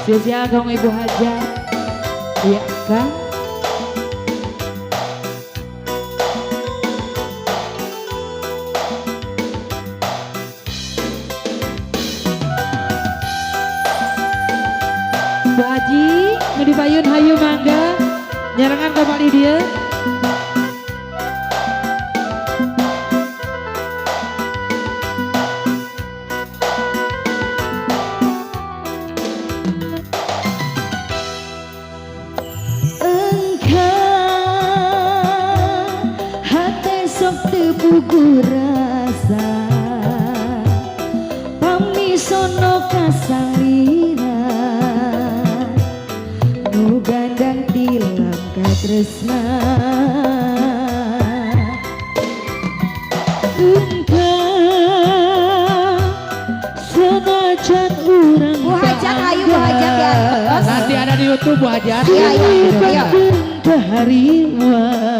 Sia-sia kong Ibu Haja. Iya kan? Bu Haji, ngedi payun hayu mangga. Nyarangan kembali dia. Pugu rasa pamisono kasalira nu gandang tilam katresna engkau senajan urang Bu Hajat ayo Bu Hajat ya. Nanti ada di YouTube Bu Hajat. Iya. Kehariwan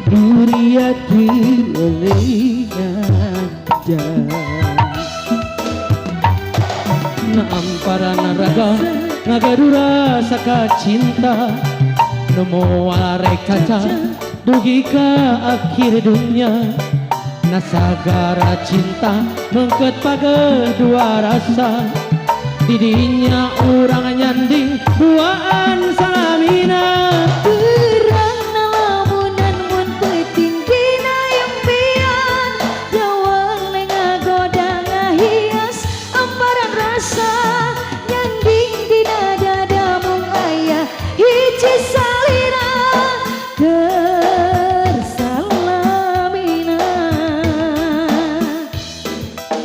duriati olehnya Naamparana raga ngagadura saka cinta Nemo arek caca dugi ka akhir dunia Nasagara cinta mengket page dua rasa Didinya urang nyanding duaan salamina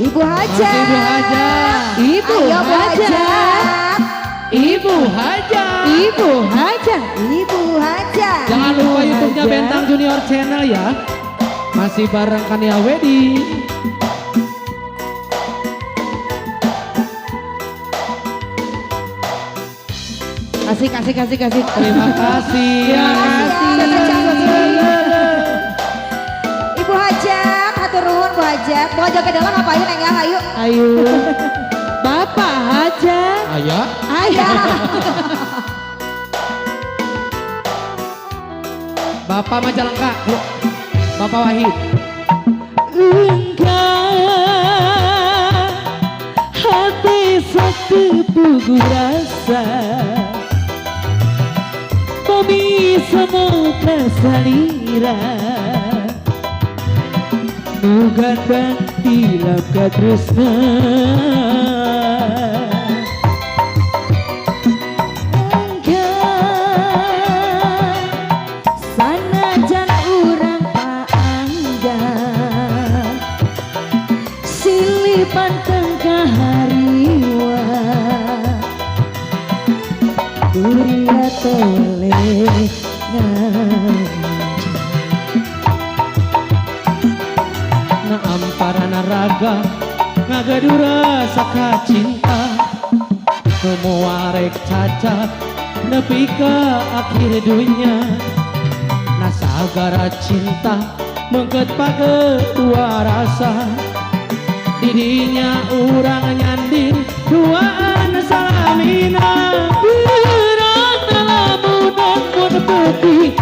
Ibu Hajat. Ibu Hajat. Ibu Hajat. Ibu Hajat. Ibu Hajat. Ibu Hajat. Jangan lupa YouTube-nya Bentang Junior Channel ya. Masih bareng Kania Wedi. Kasih. Terima kasih. Ibu Hajat, hatur nuhun Bu Hajat. Mau jaga dalam apa ayo neng ya, ayo. Ayo. Bapak Hajat. Ayah. Bapak Majalengka. Bapak Wahid. Engkau hati satu pugu rasa Pemisono kasalira Nugan dan tilam katresna sanajan urang paanggap silipan tengkah hariwa duria toleh Naamparana raga ngagadura saka cinta Semua arek caca nepi ka akhir dunia Nasagara cinta mengket page dua rasa Didinya urang nyanding duaan salamina Birang lamunan mun putih